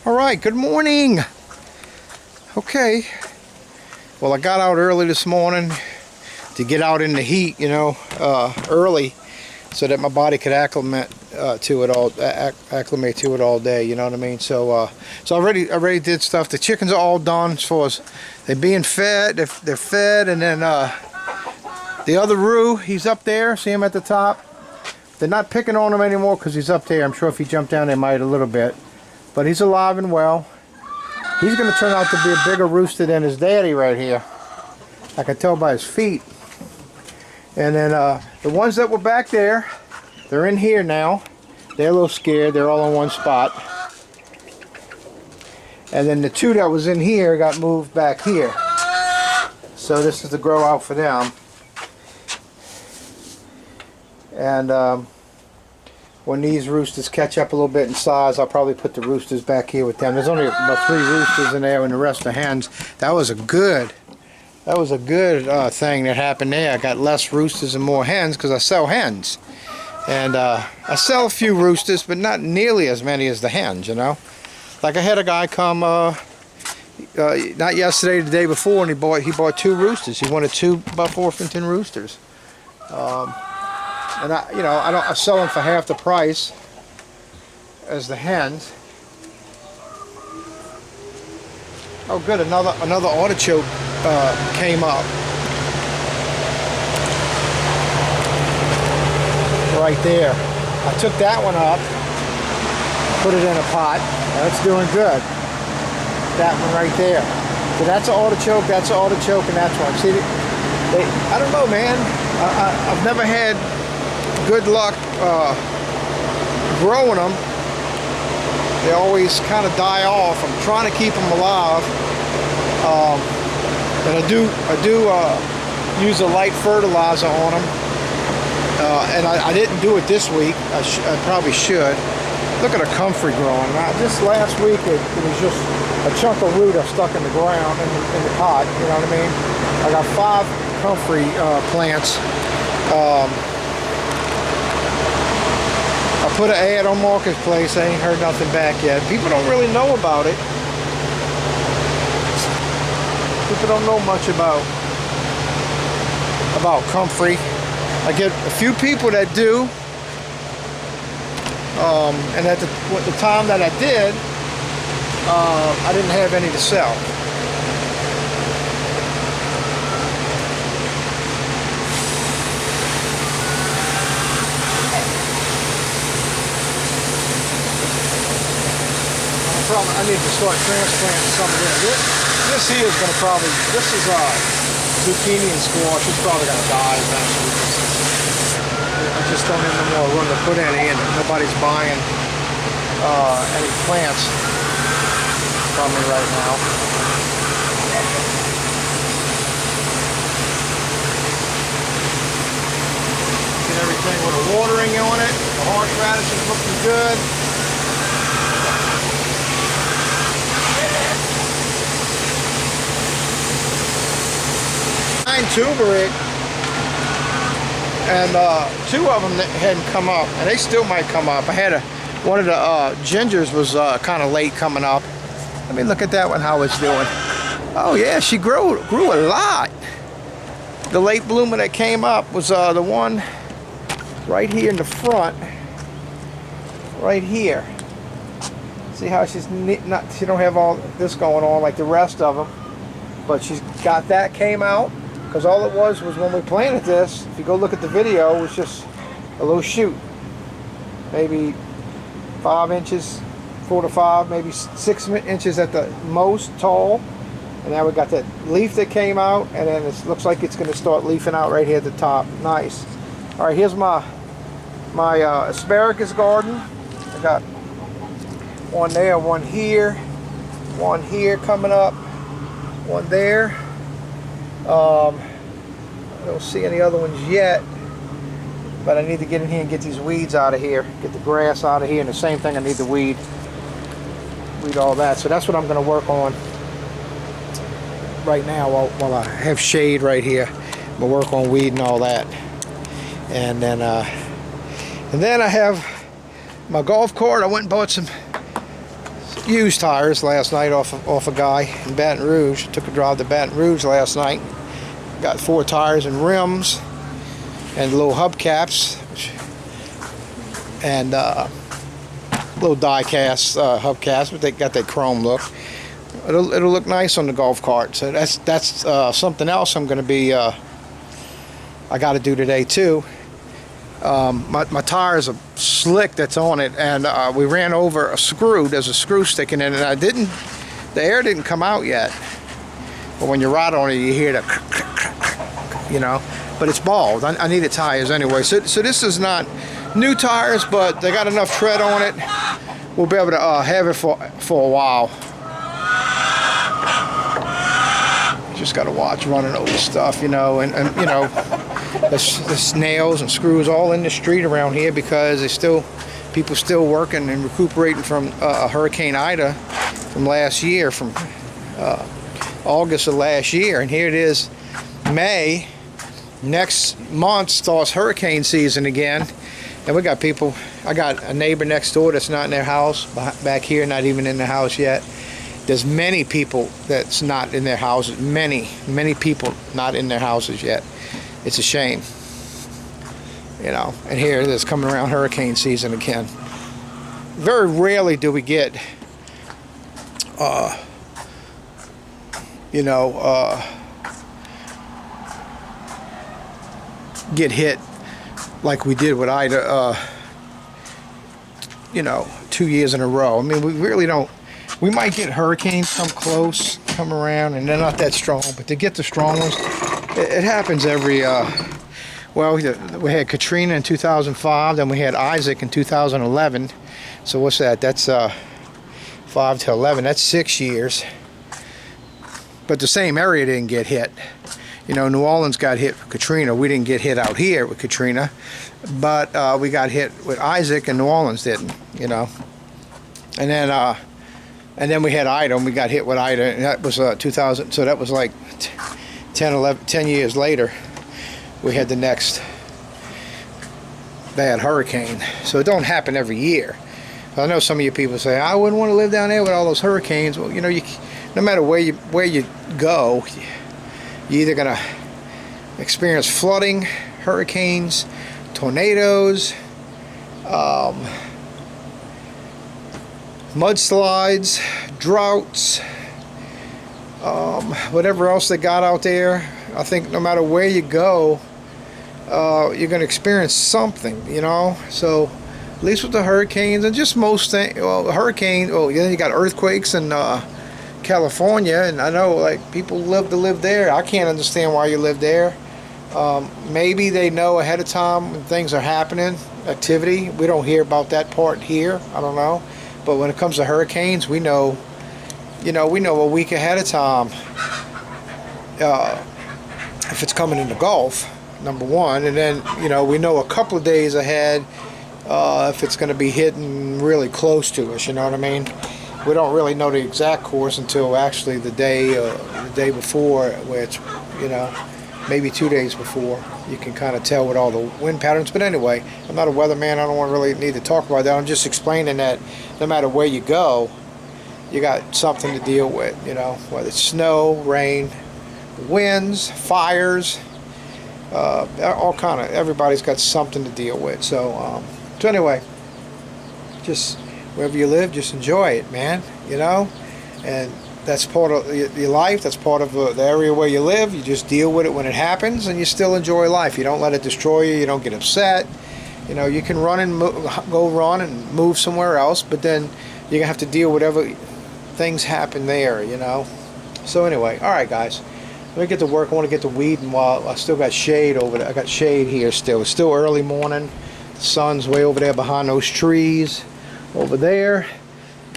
All right, good morning. Okay, well, I got out early this morning to get out in the heat, early, so that my body could acclimate to it all day. You know what I mean? So I already did stuff. The chickens are all done as far as they're being fed. They're fed, and then the other roux, he's up there. See him at the top? They're not picking on him anymore because he's up there. I'm sure if he jumped down, they might a little bit. But he's alive and well. He's going to turn out to be a bigger rooster than his daddy right here. I can tell by his feet. And then the ones that were back there, they're in here now. They're a little scared. They're all in one spot. And then the two that was in here got moved back here. So this is the grow out for them. And when these roosters catch up a little bit in size, I'll probably put the roosters back here with them. There's only about 3 roosters in there and the rest are hens. That was a good thing that happened there. I got less roosters and more hens because I sell hens. And I sell a few roosters, but not nearly as many as the hens, you know. Like I had a guy come, not yesterday, the day before, and he bought 2 roosters. He wanted 2 Buff Orpington roosters. And I sell them for half the price as the hens. Oh, good! Another artichoke came up right there. I took that one up, put it in a pot. That's doing good. That one right there. So that's an artichoke. That's an artichoke, and that's one. See, I don't know, man. I've never had good luck growing them. They always kind of die off. I'm trying to keep them alive, and I do use a light fertilizer on them. And I didn't do it this week. I probably should. Look at a comfrey growing. Just last week it was just a chunk of root I stuck in the ground in the pot. You know what I mean? I got 5 comfrey plants. I put an ad on Marketplace. I ain't heard nothing back yet. People don't really know about it. People don't know much about comfrey. I get a few people that do. And at the time that I did, I didn't have any to sell. I need to start transplanting some of this. This here is going to probably, this is zucchini and squash. It's probably going to die eventually. I just don't have no more room to put any in. Nobody's buying any plants from me right now. Get everything with a watering on it. The horseradish is looking good. Turmeric, and 2 of them that hadn't come up, and they still might come up. I had one of the gingers was kind of late coming up. Let me look at that one, how it's doing. Oh yeah, she grew a lot. The late bloomer that came up was the one right here in the front, right here. See how she don't have all this going on like the rest of them, but she's got that came out. Because all it was when we planted this, if you go look at the video, it was just a little shoot. Maybe 5 inches, 4 to 5, maybe 6 inches at the most tall. And now we got that leaf that came out, and then it looks like it's going to start leafing out right here at the top. Nice. All right, here's my asparagus garden. I got one there, one here coming up, one there. I don't see any other ones yet, but I need to get in here and get these weeds out of here, get the grass out of here, and the same thing, I need to weed all that. So that's what I'm going to work on right now while I have shade right here. I'm going to work on weeding all that. And then I have my golf cart. I went and bought some used tires last night off a guy in Baton Rouge. Took a drive to Baton Rouge last night. Got 4 tires and rims and little hubcaps and little die cast hubcaps, but they got that chrome look. It'll look nice on the golf cart. So that's something else I'm going to be I got to do today too. My tires are slick that's on it, and we ran over a screw. There's a screw sticking in it, and the air didn't come out yet. But when you ride on it, you hear the you know, but it's bald. I needed tires anyway. So this is not new tires, but they got enough tread on it. We'll be able to have it for a while. Just got to watch running over stuff, you know, and you know, there's nails and screws all in the street around here because people still working and recuperating from a Hurricane Ida from last year, from August of last year, and here it is, May. Next month starts hurricane season again, and we got people. I got a neighbor next door that's not in their house, back here, not even in their house yet. There's many people that's not in their houses, many people not in their houses yet. It's a shame, you know, and here it is coming around hurricane season again. Very rarely do we get, you know, get hit like we did with Ida, you know, 2 years in a row. I mean, we really don't. We might get hurricanes come close, come around, and they're not that strong. But to get the strong ones, it happens every. Well, we had Katrina in 2005, then we had Isaac in 2011. So what's that? That's 5 to 11. That's 6 years. But the same area didn't get hit. You know, New Orleans got hit with Katrina. We didn't get hit out here with Katrina, but we got hit with Isaac, and New Orleans didn't. You know, and then we had Ida, and we got hit with Ida, and that was 2000. So that was like 10 years later. We had the next bad hurricane. So it don't happen every year. I know some of you people say, I wouldn't want to live down there with all those hurricanes. Well, you know, no matter where you go, you're either going to experience flooding, hurricanes, tornadoes, mudslides, droughts, whatever else they got out there. I think no matter where you go, you're going to experience something, you know. So at least with the hurricanes and just most things, well, hurricanes, oh, then you got earthquakes in California, and I know like people love to live there. I can't understand why you live there. Maybe they know ahead of time when things are happening, activity. We don't hear about that part here. I don't know. But when it comes to hurricanes, we know, you know, we know a week ahead of time if it's coming in the Gulf, number one, and then, you know, we know a couple of days ahead if it's going to be hitting really close to us, you know what I mean? We don't really know the exact course until actually the day before, where it's, you know, maybe 2 days before. You can kind of tell with all the wind patterns. But anyway, I'm not a weatherman. I don't really need to talk about that. I'm just explaining that no matter where you go, you got something to deal with, you know, whether it's snow, rain, winds, fires, all kind of, everybody's got something to deal with. So anyway, just wherever you live, just enjoy it, man, you know, and that's part of your life. That's part of the area where you live. You just deal with it when it happens, and you still enjoy life. You don't let it destroy you. You don't get upset. You know, you can run and go run and move somewhere else, but then you're gonna have to deal with whatever things happen there, you know. So anyway, all right, guys, let me get to work. I want to get to weeding while I still got shade over there. I got shade here still. It's still early morning. The sun's way over there behind those trees over there,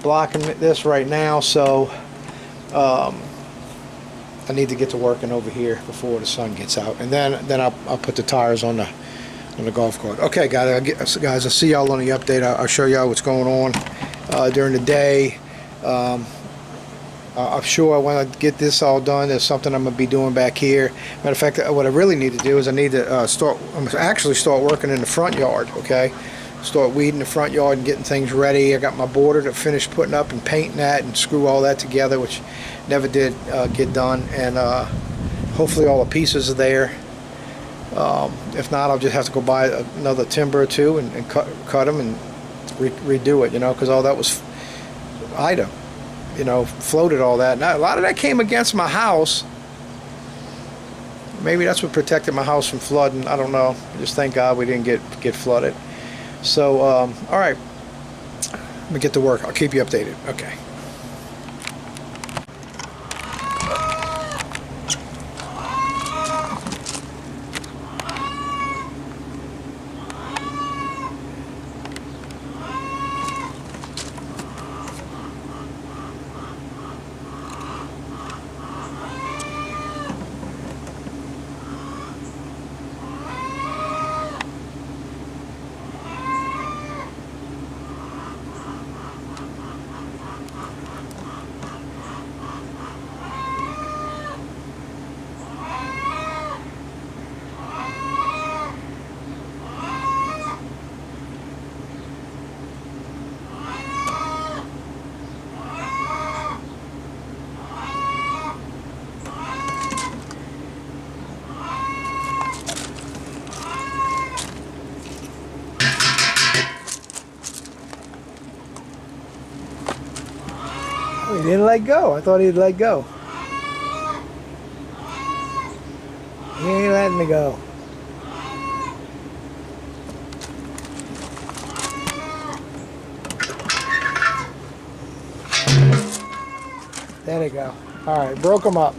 blocking this right now. So I need to get to working over here before the sun gets out, and then I'll put the tires on the golf cart. Okay, guys, I'll see y'all on the update. I'll show y'all what's going on during the day. I'm sure when I get this all done, there's something I'm gonna be doing back here. Matter of fact, what I really need to do is I need to start working in the front yard. Okay, start weeding the front yard and getting things ready. I got my border to finish putting up and painting that and screw all that together, which never did get done. And hopefully all the pieces are there. If not, I'll just have to go buy another timber or two and cut them and redo it, you know, because all that was Ida, you know, floated all that. Now, a lot of that came against my house. Maybe that's what protected my house from flooding. I don't know. Just thank God we didn't get flooded. So, all right. Let me get to work. I'll keep you updated. Okay. He didn't let go. I thought he'd let go. He ain't letting me go. There they go. Alright, broke them up.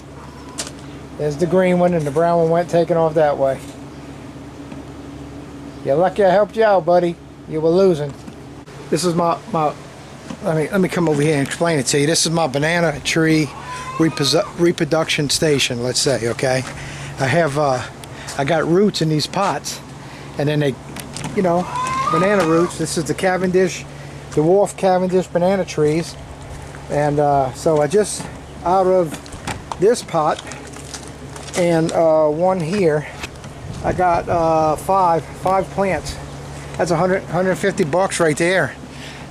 There's the green one, and the brown one went taking off that way. You're lucky I helped you out, buddy. You were losing. This is my let me come over here and explain it to you. This is my banana tree reproduction station, let's say, okay? I got roots in these pots, and then they, you know, banana roots. This is the Cavendish, the dwarf Cavendish banana trees. And so I just, out of this pot and one here, I got five plants. That's 150 bucks right there.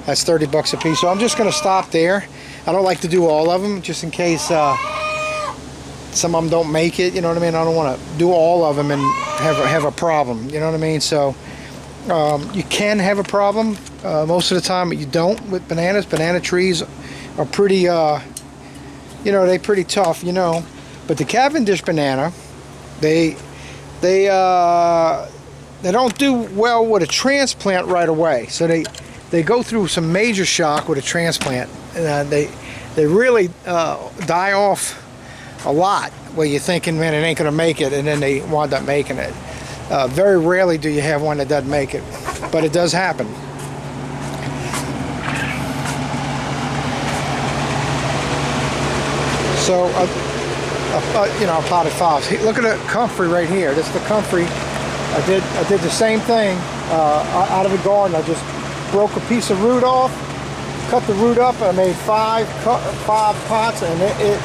That's 30 bucks a piece. So I'm just going to stop there. I don't like to do all of them, just in case some of them don't make it. You know what I mean? I don't want to do all of them and have a problem. You know what I mean? So you can have a problem. Most of the time you don't with bananas. Banana trees are pretty, you know, they're pretty tough, you know. But the Cavendish banana, they don't do well with a transplant right away. So they go through some major shock with a transplant. They really die off a lot where you're thinking, man, it ain't gonna make it, and then they wind up making it. Very rarely do you have one that doesn't make it, but it does happen. So, you know, I potted fives. Look at the comfrey right here. This is the comfrey. I did the same thing out of the garden. I just broke a piece of root off, cut the root up, and I made five pots, and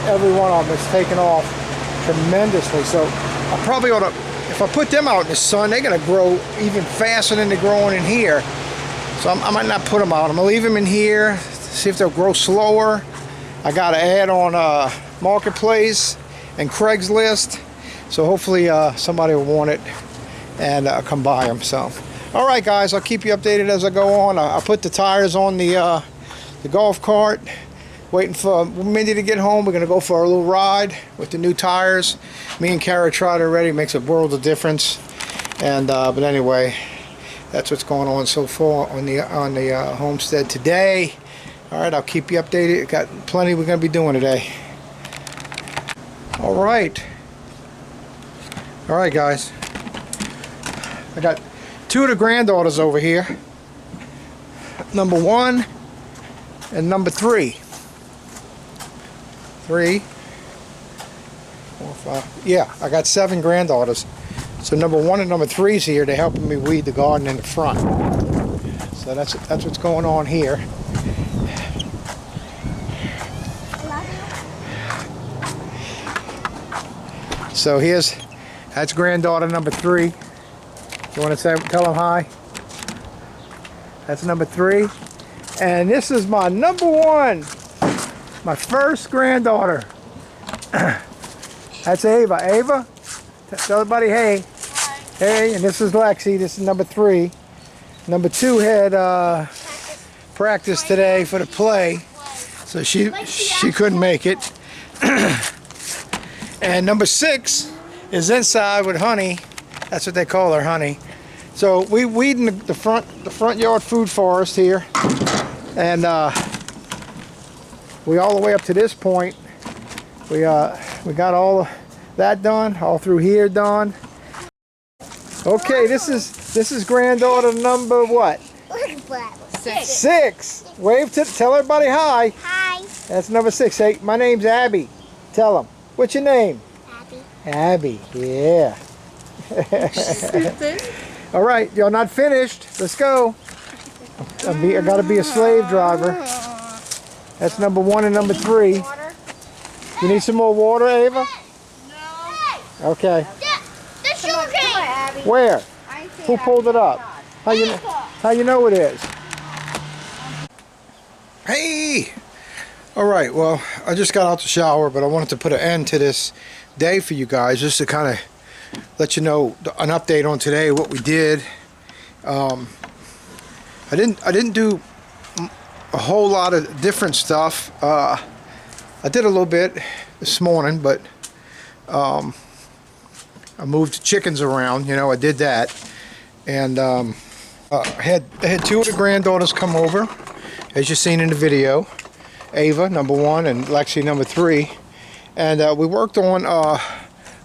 every one of them is taken off tremendously. So I probably ought to, if I put them out in the sun, they're going to grow even faster than they're growing in here. So I might not put them out. I'm going to leave them in here, see if they'll grow slower. I got to add on Marketplace and Craigslist, so hopefully somebody will want it and come buy them. So, all right, guys, I'll keep you updated as I go on. I put the tires on the golf cart, waiting for Mindy to get home. We're gonna go for a little ride with the new tires. Me and Kara tried already. It makes a world of difference. And but anyway, that's what's going on so far on the homestead today. All right, I'll keep you updated. Got plenty we're gonna be doing today. All right, guys. I got two of the granddaughters over here. Number 1 and number 3. 3, 4, 5. Yeah, I got 7 granddaughters. So number 1 and number 3 is here. They're helping me weed the garden in the front. So that's what's going on here. So that's granddaughter number 3. You want to tell them hi? That's number 3. And this is my number 1. My first granddaughter. That's Ava. Ava, tell everybody hey. Hi. Hey, and this is Lexi. This is number 3. Number 2 had practice today for the play, so she couldn't make it. And number 6 is inside with Honey. That's what they call her, Honey. So we weeding the front yard food forest here, and we all the way up to this point. We got all of that done, all through here done. Okay, this is granddaughter number what? 6. Wave to tell everybody hi. Hi. That's number 6. Hey, my name's Abby. Tell them. What's your name? Abby. Abby. Yeah. All right, y'all not finished. Let's go. I gotta be a slave driver. That's number 1 and number 3. You need some more water, Ava? No. Okay. The sugar cane. Where? Who pulled it up? How you know it is? Hey! Alright, well, I just got out the shower, but I wanted to put an end to this day for you guys, just to kind of let you know an update on today, what we did. I didn't do a whole lot of different stuff. I did a little bit this morning, but I moved chickens around, you know, I did that. And I had 2 of the granddaughters come over, as you've seen in the video. Ava, number 1, and Lexi, number 3. And we worked on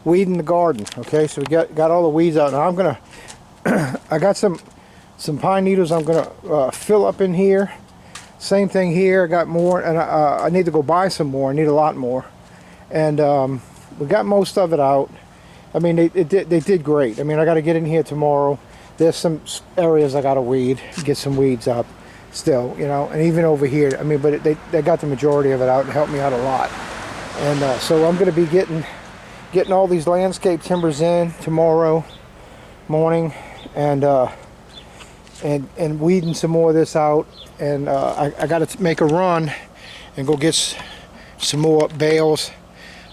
weeding the garden. Okay, so we got all the weeds out. Now I'm gonna, I got some pine needles I'm gonna fill up in here. Same thing here. I got more, and I need to go buy some more. I need a lot more. And we got most of it out. I mean, they did great. I mean, I got to get in here tomorrow. There's some areas I got to weed, get some weeds up still, you know, and even over here. I mean, but they got the majority of it out and helped me out a lot. And so I'm going to be getting all these landscape timbers in tomorrow morning, and weeding some more of this out. And I got to make a run and go get some more bales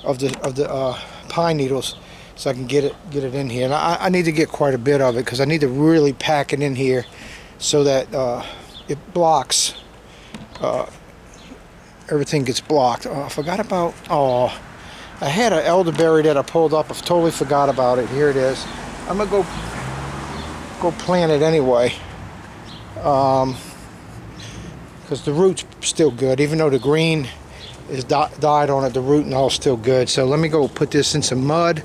of the pine needles, so I can get it in here. And I need to get quite a bit of it, because I need to really pack it in here so that it blocks. Everything gets blocked. Oh, I forgot about. Oh, I had an elderberry that I pulled up. I totally forgot about it. Here it is. I'm gonna go plant it anyway, because the root's still good, even though the green is died on it. The root and all still good. So let me go put this in some mud.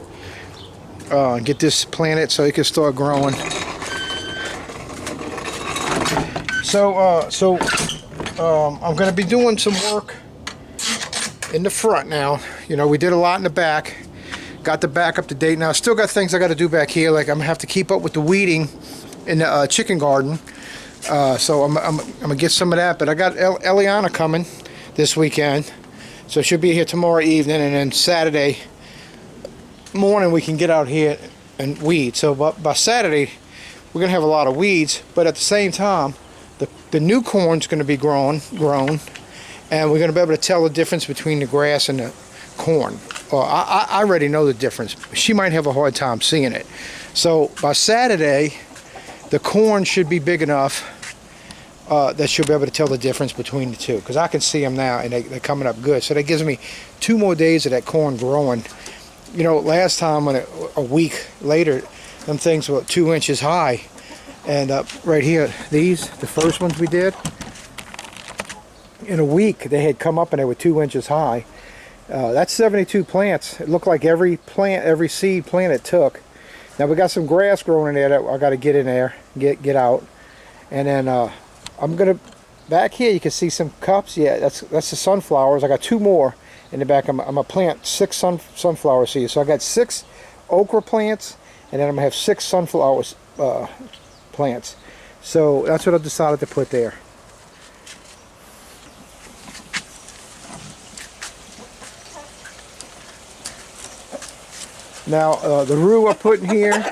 Get this planted so it can start growing. So I'm going to be doing some work in the front now. You know, we did a lot in the back. Got the back up to date now. Still got things I got to do back here. Like I'm going to have to keep up with the weeding in the chicken garden. So I'm going to get some of that. But I got Eliana coming this weekend. So she'll be here tomorrow evening, and then Saturday morning we can get out here and weed. So by Saturday we're gonna have a lot of weeds, but at the same time the new corn's gonna be grown, and we're gonna be able to tell the difference between the grass and the corn. Well, I already know the difference. She might have a hard time seeing it. So by Saturday the corn should be big enough that she'll be able to tell the difference between the two, because I can see them now and they're coming up good. So that gives me 2 more days of that corn growing. You know, last time when a week later, them things were 2 inches high. And right here, the first ones we did, in a week they had come up and they were 2 inches high. That's 72 plants. It looked like every seed planted took. Now we got some grass growing in there that I got to get in there, get out. And then I'm gonna, back here you can see some cups. Yeah, that's the sunflowers. I got 2 more in the back. I'm gonna plant 6 sunflower seeds. So I got 6 okra plants, and then I'm gonna have 6 sunflower plants. So that's what I've decided to put there. Now the rue I put in here,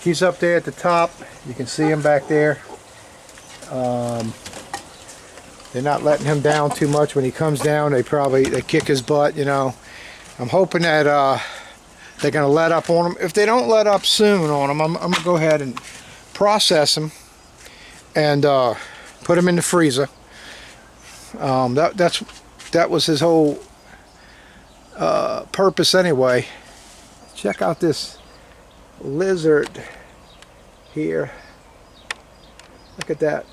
he's up there at the top. You can see him back there. They're not letting him down too much. When he comes down, they kick his butt, you know. I'm hoping that they're going to let up on him. If they don't let up soon on him, I'm going to go ahead and process him and put him in the freezer. That was his whole purpose anyway. Check out this lizard here. Look at that.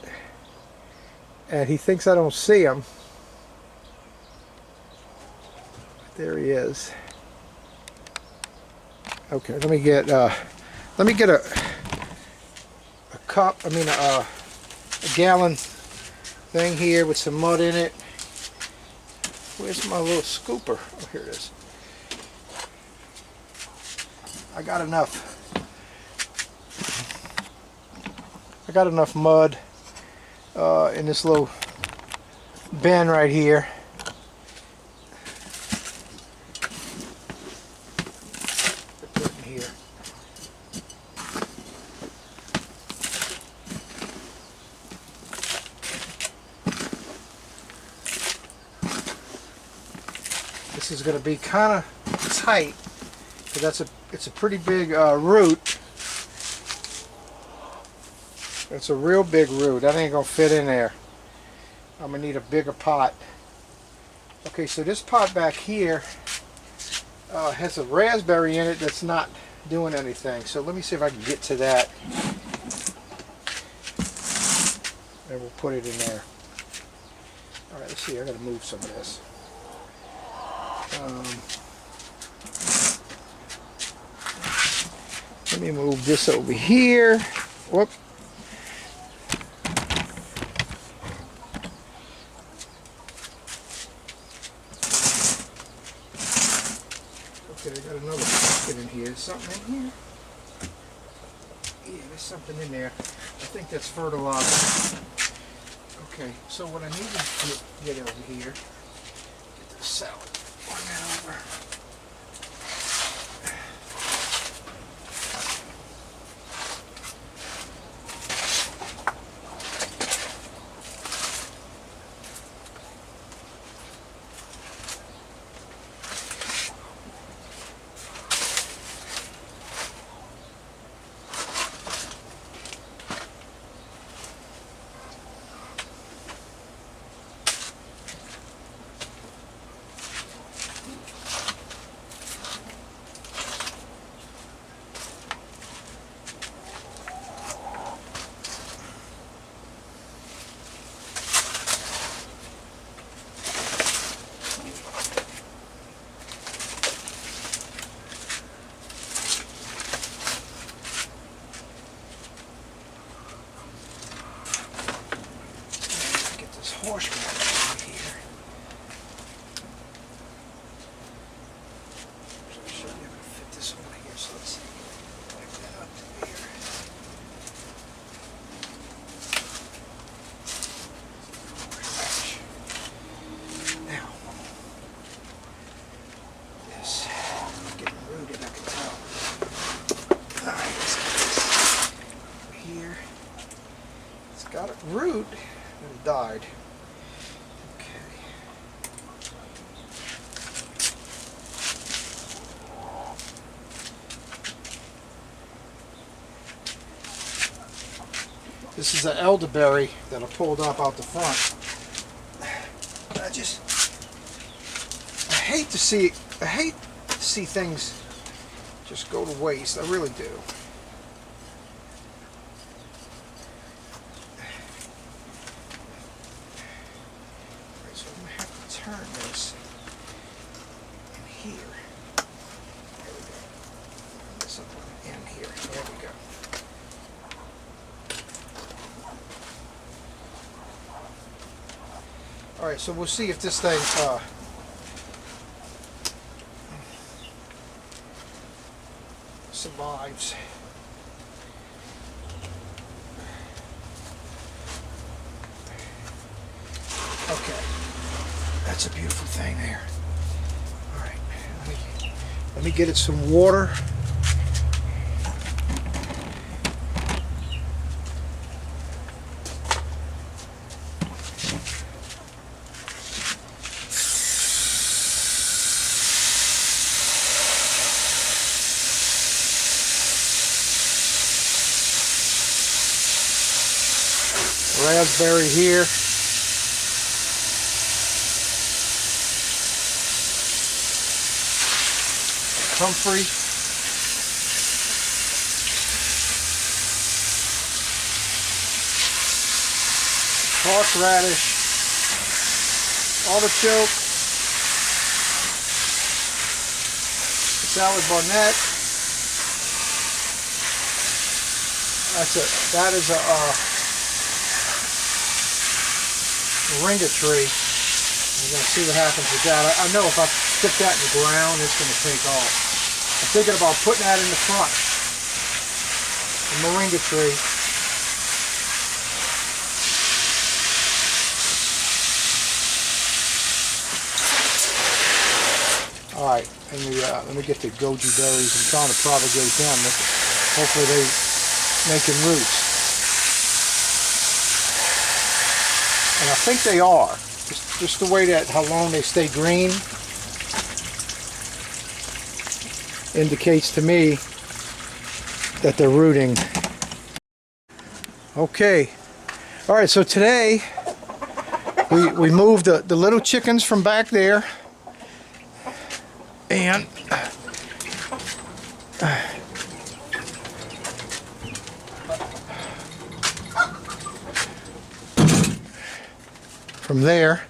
And he thinks I don't see him. There he is. Okay, let me get a cup. I mean a gallon thing here with some mud in it. Where's my little scooper? Oh, here it is. I got enough mud in this little bin right here. Put it in here. This is going to be kind of tight because it's a pretty big root. It's a real big root. That ain't gonna fit in there. I'm gonna need a bigger pot. Okay, so this pot back here has a raspberry in it that's not doing anything. So let me see if I can get to that. And we'll put it in there. Alright, let's see. I gotta move some of this. Let me move this over here. Whoop. Okay, I got another bucket in here. Is something in here? Yeah, there's something in there. I think that's fertilizer. Okay, so what I need to get over here, get the salad on that over. Horseman here. So I should be able to fit this over here. So let's back that up to here. Now, this is getting rooted, I can tell. Alright, let's get this over here. It's got a root and it died. This is an elderberry that I pulled up out the front. I hate to see things just go to waste. I really do. Alright, so I'm gonna have to turn this in here. There we go. Turn this up in here. There we go. Alright, so we'll see if this thing survives. Okay, that's a beautiful thing there. Alright, let me get it some water. raspberry here. Comfrey. Horseradish. Artichoke. Salad barnett. That is a moringa tree. We're going to see what happens with that. I know if I stick that in the ground, it's going to take off. I'm thinking about putting that in the front. The moringa tree. Alright, let me get the goji berries. I'm trying to propagate them. Hopefully they making roots. And I think they are. Just the way that how long they stay green indicates to me that they're rooting. Okay. Alright, so today we moved the little chickens from back there. And from there,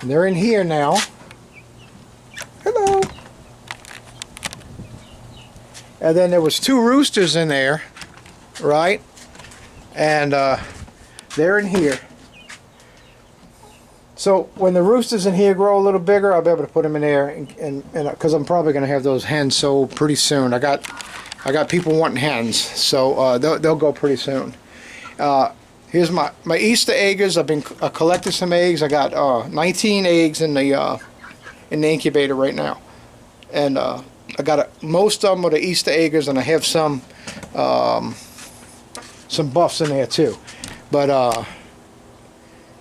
and they're in here now. Hello. And then there was 2 roosters in there, right? And they're in here. So when the roosters in here grow a little bigger, I'll be able to put them in there, and because I'm probably going to have those hens sold pretty soon. I got people wanting hens, so they'll go pretty soon. Here's my Easter eggers. I've been collecting some eggs. I got 19 eggs in the incubator right now, and I got most of them are the Easter eggers, and I have some buffs in there too. But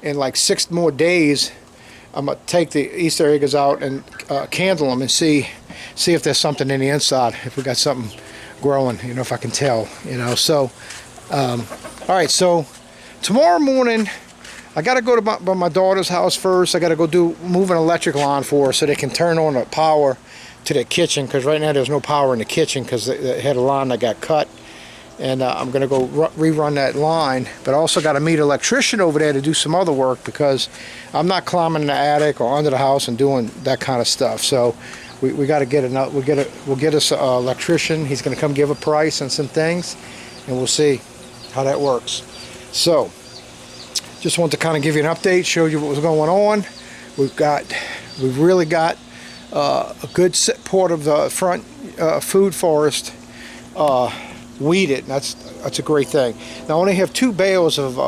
in like 6 more days, I'm gonna take the Easter eggers out and candle them and see if there's something in the inside. If we got something growing, you know, if I can tell, you know. So, all right. So tomorrow morning, I gotta go to my daughter's house first. I gotta go move an electric line for her so they can turn on the power to the kitchen, because right now there's no power in the kitchen because they had a line that got cut. And I'm going to go rerun that line, but I also got to meet an electrician over there to do some other work, because I'm not climbing in the attic or under the house and doing that kind of stuff. So we got to get we'll get us an electrician. He's going to come give a price on some things, and we'll see how that works. So just want to kind of give you an update, show you what was going on. We've really got a good part of the front food forest weeded, and that's a great thing. Now I only have 2 bales of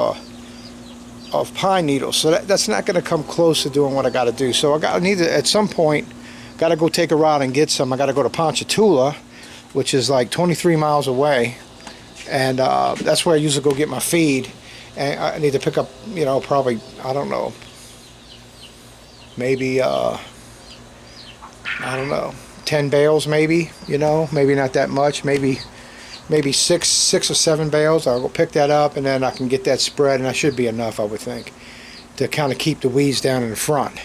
pine needles, so that's not going to come close to doing what I got to do. So I need to, at some point, got to go take a ride and get some. I got to go to Ponchatoula, which is like 23 miles away, and that's where I usually go get my feed. And I need to pick up, you know, probably, I don't know, maybe I don't know, 10 bales maybe, you know, maybe not that much, maybe 6 or 7 bales. I'll go pick that up, and then I can get that spread, and that should be enough, I would think, to kind of keep the weeds down in the front.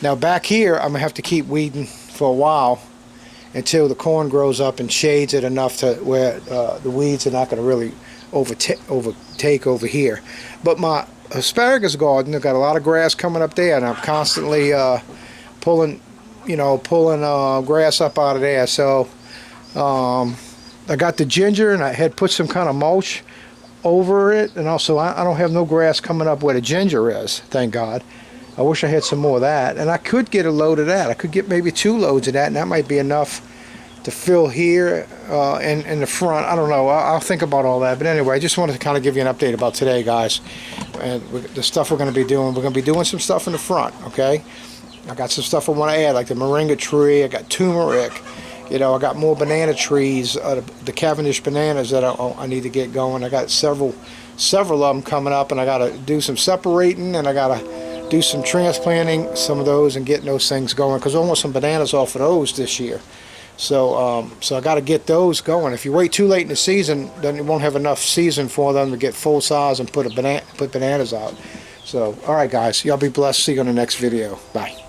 Now back here, I'm gonna have to keep weeding for a while until the corn grows up and shades it enough to where the weeds are not going to really overtake over here. But my asparagus garden, I've got a lot of grass coming up there, and I'm constantly pulling grass up out of there. So I got the ginger, and I had put some kind of mulch over it, and also I don't have no grass coming up where the ginger is, thank God. I wish I had some more of that, and I could get a load of that. I could get maybe 2 loads of that, and that might be enough to fill here in the front. I don't know. I'll think about all that. But anyway, I just wanted to kind of give you an update about today, guys, and the stuff we're going to be doing. We're going to be doing some stuff in the front, okay? I got some stuff I want to add, like the moringa tree. I got turmeric. You know, I got more banana trees, the Cavendish bananas that I need to get going. I got several of them coming up, and I got to do some separating, and I got to do some transplanting some of those and getting those things going, because I want some bananas off of those this year. So so I got to get those going. If you wait too late in the season, then you won't have enough season for them to get full size and put bananas out. So all right guys, y'all be blessed. See you on the next video. Bye.